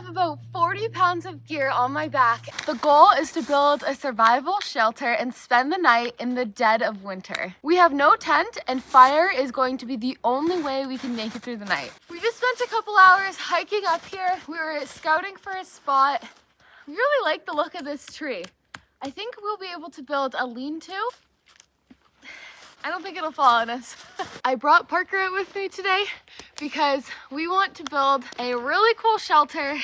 have about 40 pounds of gear on my back. The goal is to build a survival shelter and spend the night in the dead of winter. We have no tent and fire is going to be the only way we can make it through the night. We just spent a couple hours hiking up here. We were scouting for a spot. We really like the look of this tree. I think we'll be able to build a lean-to. I don't think it'll fall on us. I brought Parker out with me today because we want to build a really cool shelter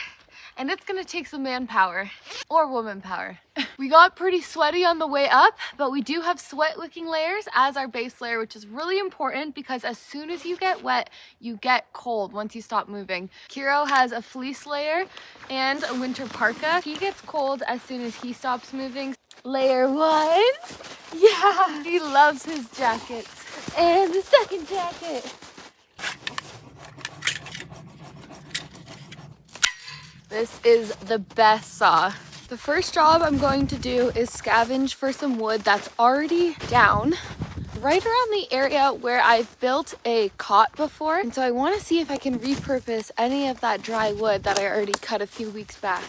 and it's gonna take some manpower or woman power. We got pretty sweaty on the way up, but we do have sweat wicking layers as our base layer, which is really important because as soon as you get wet, you get cold once you stop moving. Kiro has a fleece layer and a winter parka. He gets cold as soon as he stops moving. Layer 1. Yeah, he loves his jackets. And the second jacket. This is the best saw. The first job I'm going to do is scavenge for some wood that's already down right around the area where I've built a cot before. And so I want to see if I can repurpose any of that dry wood that I already cut a few weeks back.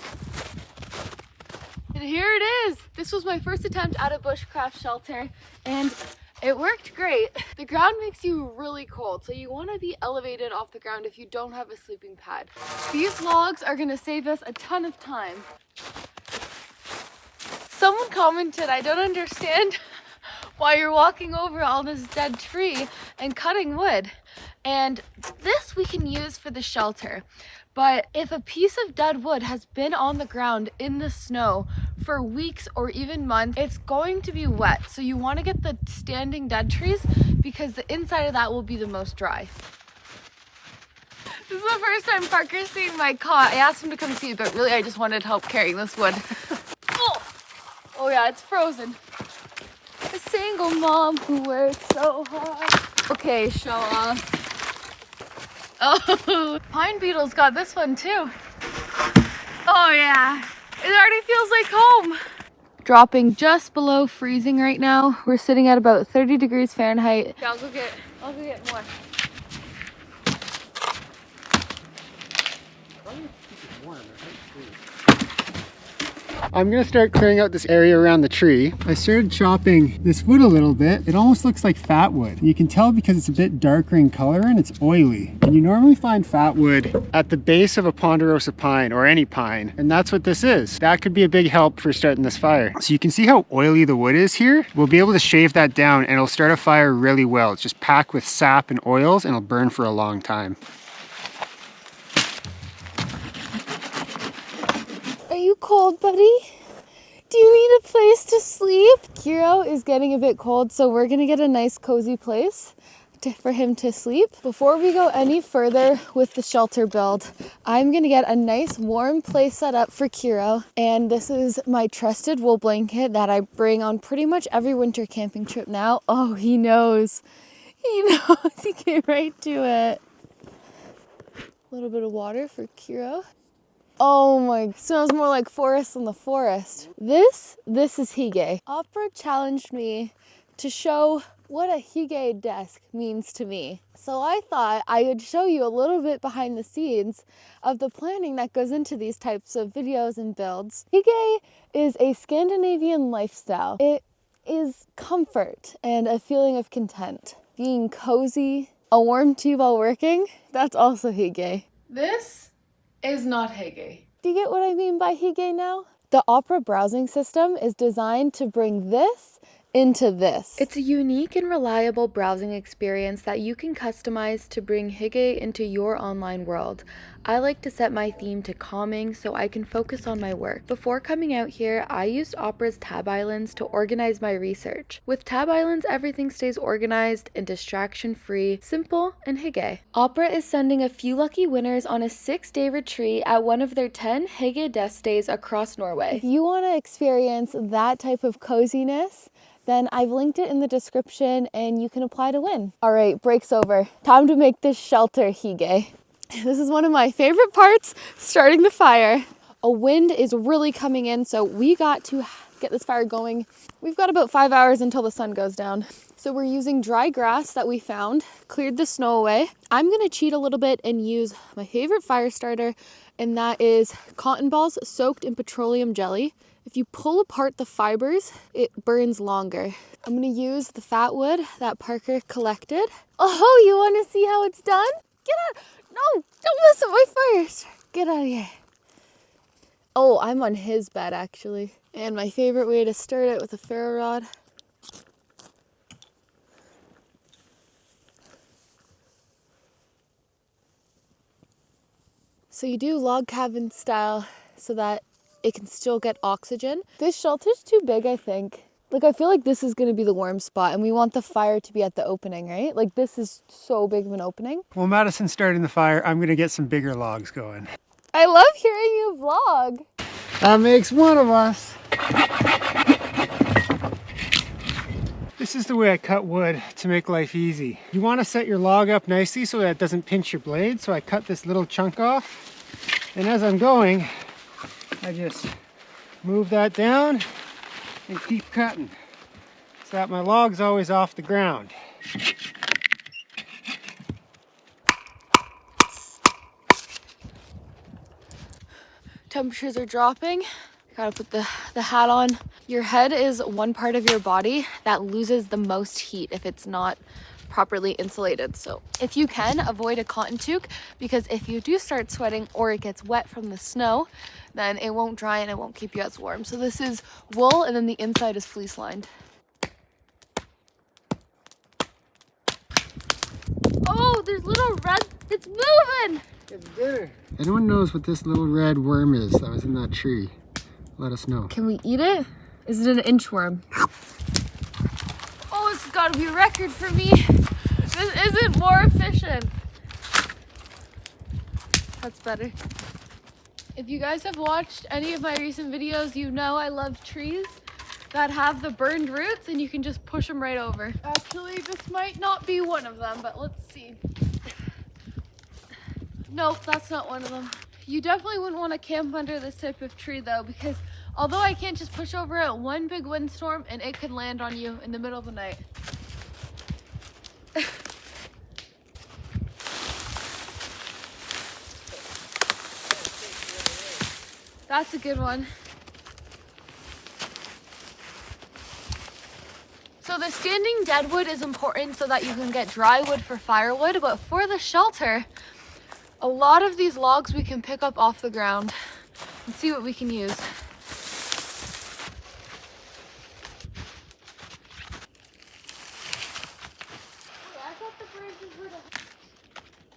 And here it is. This was my first attempt at a bushcraft shelter and it worked great. The ground makes you really cold, so you want to be elevated off the ground if you don't have a sleeping pad. These logs are going to save us a ton of time. Someone commented, I don't understand why you're walking over all this dead tree and cutting wood. And this we can use for the shelter. But if a piece of dead wood has been on the ground in the snow for weeks or even months, it's going to be wet. So you want to get the standing dead trees because the inside of that will be the most dry. This is the first time Parker's seen my cot. I asked him to come see it, but really I just wanted help carrying this wood. Oh yeah, it's frozen. A single mom who works so hard. Okay, show off. Oh, pine beetles got this one too. Oh yeah, it already feels like home. Dropping just below freezing right now. We're sitting at about 30 degrees Fahrenheit. Okay, I'll go get more. I'm gonna start clearing out this area around the tree. I started chopping this wood a little bit. It almost looks like fat wood. You can tell because it's a bit darker in color and it's oily. And you normally find fat wood at the base of a ponderosa pine or any pine, and that's what this is. That could be a big help for starting this fire. So you can see how oily the wood is here. We'll be able to shave that down and it'll start a fire really well. It's just packed with sap and oils and it'll burn for a long time. Are you cold, buddy? Do you need a place to sleep? Kiro is getting a bit cold, so we're gonna get a nice cozy place for him to sleep. Before we go any further with the shelter build, I'm gonna get a nice warm place set up for Kiro. And this is my trusted wool blanket that I bring on pretty much every winter camping trip now. Oh, he knows. He knows. He came right to it. A little bit of water for Kiro. Oh my, smells more like forest than the forest. This is Hygge. Opera challenged me to show what a Hygge desk means to me. So I thought I would show you a little bit behind the scenes of the planning that goes into these types of videos and builds. Hygge is a Scandinavian lifestyle. It is comfort and a feeling of content. Being cozy, a warm tea while working, that's also Hygge. This is not Hygge. Do you get what I mean by Hygge now? The Opera browsing system is designed to bring this into this. It's a unique and reliable browsing experience that you can customize to bring Hygge into your online world. I like to set my theme to calming so I can focus on my work. Before coming out here, I used Opera's tab islands to organize my research. With tab islands, everything stays organized and distraction-free, simple, and Hygge. Opera is sending a few lucky winners on a 6-day retreat at one of their 10 Hygge Desk days across Norway. If you want to experience that type of coziness, then I've linked it in the description and you can apply to win. All right, break's over. Time to make this shelter Hygge. This is one of my favorite parts, starting the fire. A wind is really coming in, so we got to get this fire going. We've got about 5 hours until the sun goes down. So we're using dry grass that we found, cleared the snow away. I'm gonna cheat a little bit and use my favorite fire starter, and that is cotton balls soaked in petroleum jelly. If you pull apart the fibers, it burns longer. I'm gonna use the fat wood that Parker collected. Oh, you wanna see how it's done? Get out, no, don't mess up my fires. Get out of here. Oh, I'm on his bed actually. And my favorite way to stir it with a ferro rod. So you do log cabin style so that it can still get oxygen. This shelter's too big, I think. Like, I feel like this is gonna be the warm spot and we want the fire to be at the opening, right? Like, this is so big of an opening. Well, Madison's starting the fire. I'm gonna get some bigger logs going. I love hearing you vlog. That makes one of us. This is the way I cut wood to make life easy. You want to set your log up nicely so that it doesn't pinch your blade. So I cut this little chunk off. And as I'm going, I just move that down and keep cutting so that my log's always off the ground. Temperatures are dropping. Gotta put the hat on. Your head is one part of your body that loses the most heat if it's not properly insulated. So if you can, avoid a cotton toque, because if you do start sweating or it gets wet from the snow, then it won't dry and it won't keep you as warm. So this is wool and then the inside is fleece lined. Oh, there's little red, it's moving! It's dinner. Anyone knows what this little red worm is that was in that tree? Let us know. Can we eat it? Is it an inchworm? Oh, this has got to be a record for me. This isn't more efficient. That's better. If you guys have watched any of my recent videos, you know I love trees that have the burned roots and you can just push them right over. Actually, this might not be one of them, but let's see. Nope, that's not one of them. You definitely wouldn't want to camp under this type of tree though, because although I can't just push over it, one big windstorm and it could land on you in the middle of the night. That's a good one. So the standing deadwood is important so that you can get dry wood for firewood, but for the shelter, a lot of these logs we can pick up off the ground and see what we can use.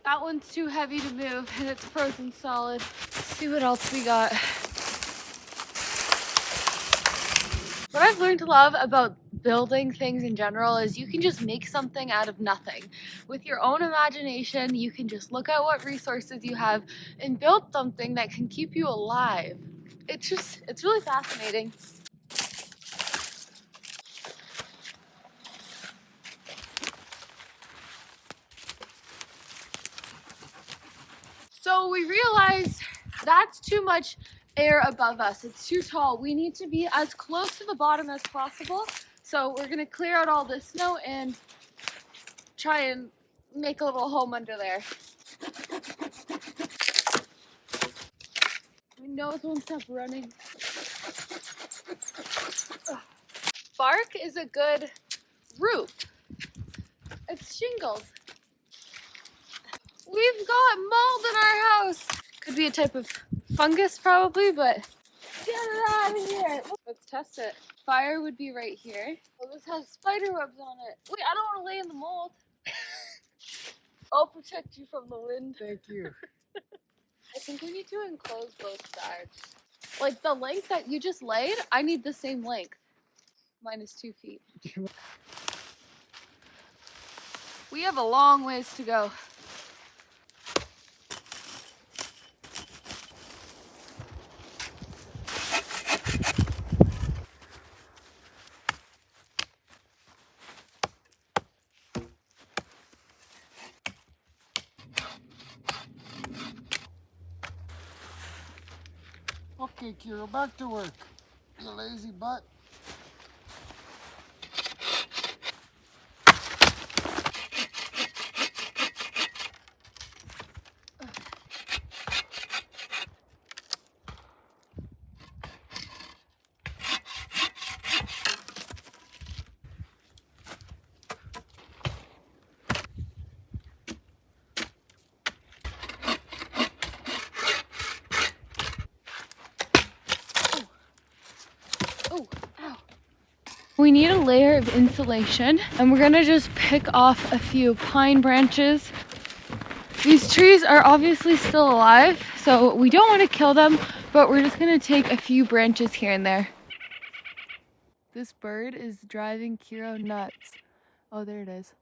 That one's too heavy to move and it's frozen solid. Let's see what else we got. What I've learned to love about building things in general is you can just make something out of nothing. With your own imagination, you can just look at what resources you have and build something that can keep you alive. It's really fascinating. So we realized that's too much air above us. It's too tall. We need to be as close to the bottom as possible. So we're gonna clear out all this snow and try and make a little home under there. My nose won't stop running. Ugh. Bark is a good roof. It's shingles. We've got mold in our house. Could be a type of fungus probably, but get it out of here. Let's test it. Fire would be right here. Oh, this has spider webs on it. Wait, I don't want to lay in the mold. I'll protect you from the wind. Thank you. I think we need to enclose both sides. Like the length that you just laid, I need the same length. Mine is 2 feet. We have a long ways to go. Okay, Kiro, back to work. You lazy butt. We need a layer of insulation, and we're gonna just pick off a few pine branches. These trees are obviously still alive, so we don't want to kill them, but we're just gonna take a few branches here and there. This bird is driving Kiro nuts. Oh, there it is.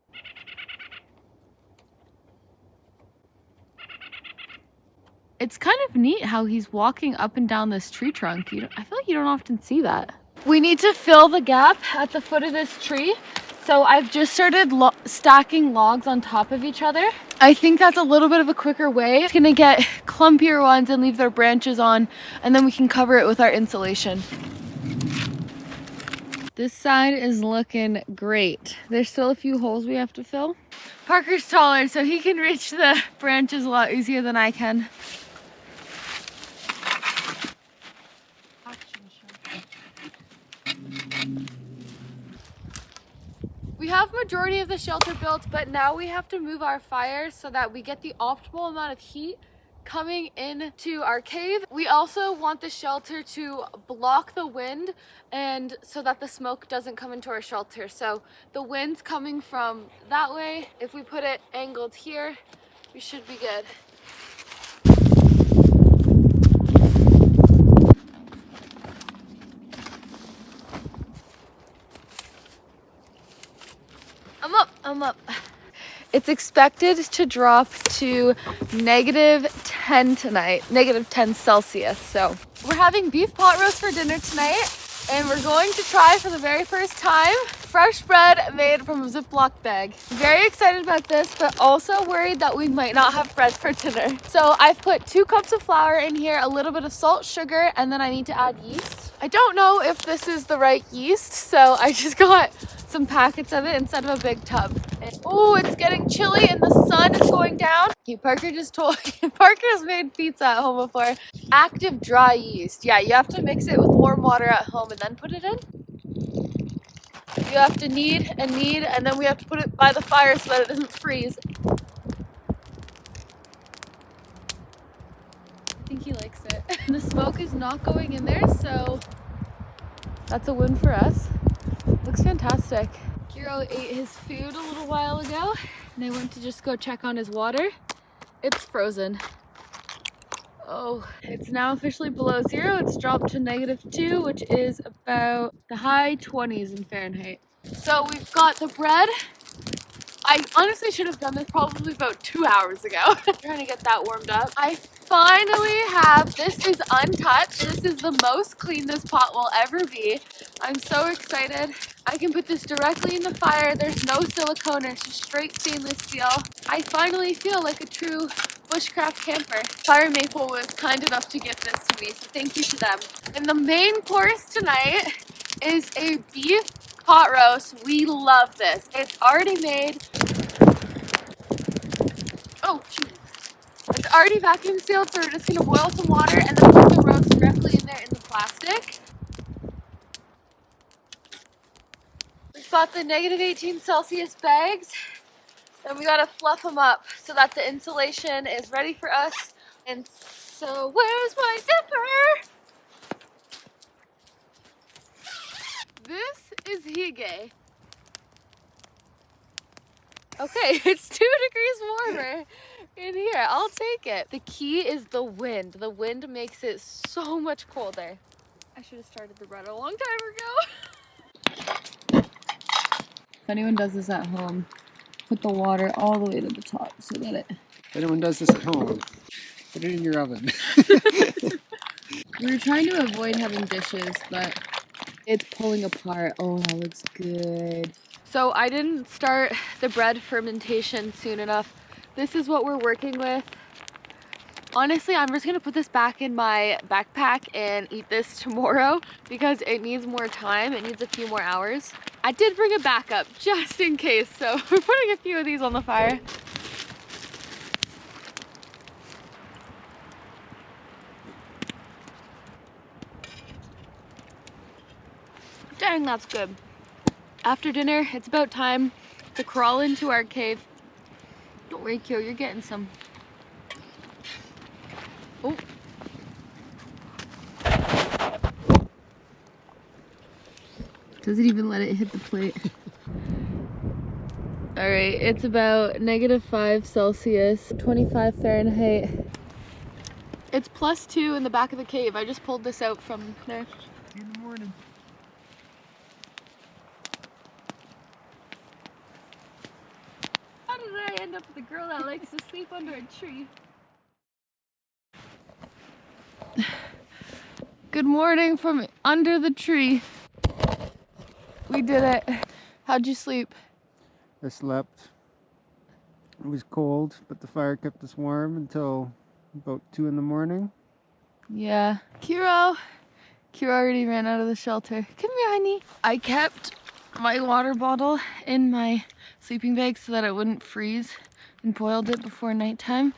It's kind of neat how he's walking up and down this tree trunk. I feel like you don't often see that. We need to fill the gap at the foot of this tree. So I've just started stacking logs on top of each other. I think that's a little bit of a quicker way. It's gonna get clumpier ones and leave their branches on, and then we can cover it with our insulation. This side is looking great. There's still a few holes we have to fill. Parker's taller, so he can reach the branches a lot easier than I can. We have majority of the shelter built, but now we have to move our fire so that we get the optimal amount of heat coming into our cave. We also want the shelter to block the wind and so that the smoke doesn't come into our shelter. So the wind's coming from that way. If we put it angled here, we should be good. I'm up. It's expected to drop to -10 tonight, -10 Celsius. So we're having beef pot roast for dinner tonight, and we're going to try for the very first time fresh bread made from a Ziploc bag. Very excited about this, but also worried that we might not have bread for dinner. So I've put 2 cups of flour in here, a little bit of salt, sugar, and then I need to add yeast. I don't know if this is the right yeast, so I just got some packets of it instead of a big tub. Oh, it's getting chilly and the sun is going down. Parker just told Parker's made pizza at home before. Active dry yeast. Yeah, you have to mix it with warm water at home and then put it in. You have to knead, and then we have to put it by the fire so that it doesn't freeze. I think he likes it. The smoke is not going in there, so that's a win for us. Looks fantastic. Kiro ate his food a little while ago, and I went to just go check on his water. It's frozen. Oh, it's now officially below 0. It's dropped to -2, which is about the high 20s in Fahrenheit. So we've got the bread. I honestly should have done this probably about 2 hours ago. Trying to get that warmed up. I finally have, this is untouched. This is the most clean this pot will ever be. I'm so excited. I can put this directly in the fire. There's no silicone, it's just straight stainless steel. I finally feel like a true Bushcraft camper. Fire Maple was kind enough to gift this to me, so thank you to them. And the main course tonight is a beef pot roast. We love this. It's already made. Oh, geez. It's already vacuum sealed, so we're just gonna boil some water and then put the roast directly in there in the plastic. We've got the -18 Celsius bags, and we gotta fluff them up so that the insulation is ready for us. And so, where's my zipper? This is Hygge. Okay, it's 2 degrees warmer in here. I'll take it. The key is the wind. The wind makes it so much colder. I should have started the bread a long time ago. If anyone does this at home, put the water all the way to the top so that it... If anyone does this at home, put it in your oven. We were trying to avoid having dishes, but it's pulling apart. Oh, that looks good. So I didn't start the bread fermentation soon enough. This is what we're working with. Honestly, I'm just gonna put this back in my backpack and eat this tomorrow because it needs more time. It needs a few more hours. I did bring a backup just in case, so we're putting a few of these on the fire. Dang, that's good. After dinner, it's about time to crawl into our cave. Don't worry, Kyo, you're getting some. Oh. Doesn't even let it hit the plate. All right, it's about -5 Celsius, 25 Fahrenheit. It's +2 in the back of the cave. I just pulled this out from there. In the morning. How did I end up with a girl that likes to sleep under a tree? Good morning from under the tree. We did it. How'd you sleep? I slept. It was cold, but the fire kept us warm until about 2 in the morning. Yeah. Kiro already ran out of the shelter. Come here, honey. I kept my water bottle in my sleeping bag so that it wouldn't freeze, and boiled it before nighttime.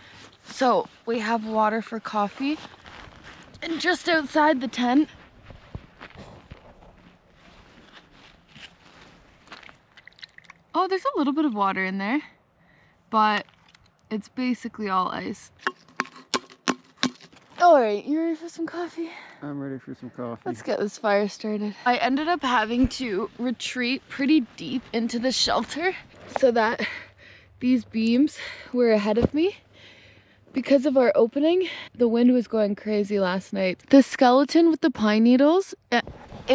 So we have water for coffee. And just outside the tent, oh, there's a little bit of water in there, but it's basically all ice. All right, you ready for some coffee? I'm ready for some coffee. Let's get this fire started. I ended up having to retreat pretty deep into the shelter so that these beams were ahead of me. Because of our opening, the wind was going crazy last night. The skeleton with the pine needles, it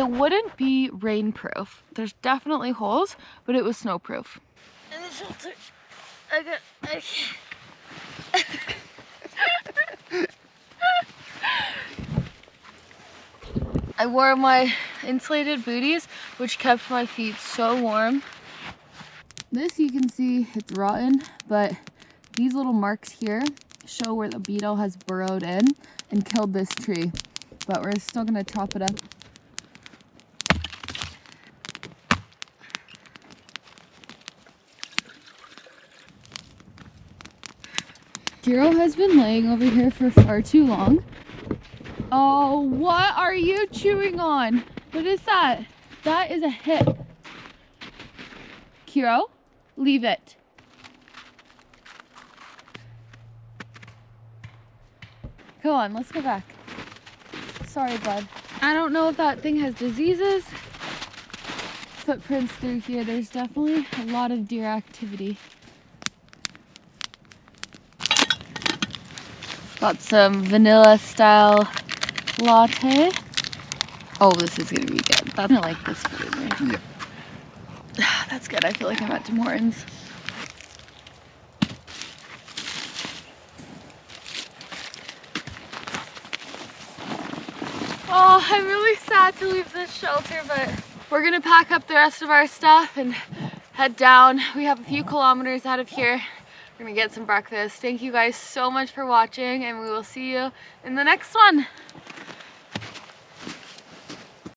wouldn't be rainproof. There's definitely holes, but it was snowproof. In the shelter, I I wore my insulated booties, which kept my feet so warm. This, you can see it's rotten, but these little marks here show where the beetle has burrowed in and killed this tree. But we're still gonna chop it up. Kiro has been laying over here for far too long. Oh, what are you chewing on? What is that? That is a hip. Kiro, leave it. Come on, let's go back. Sorry, bud. I don't know if that thing has diseases. Footprints through here. There's definitely a lot of deer activity. Got some vanilla style latte. Oh, this is gonna be good. I don't like this food, right? Yeah. That's good. I feel like I'm at Tim Hortons. Oh, I'm really sad to leave this shelter, but we're gonna pack up the rest of our stuff and head down. We have a few kilometers out of here. We're gonna get some breakfast. Thank you guys so much for watching, and we will see you in the next one.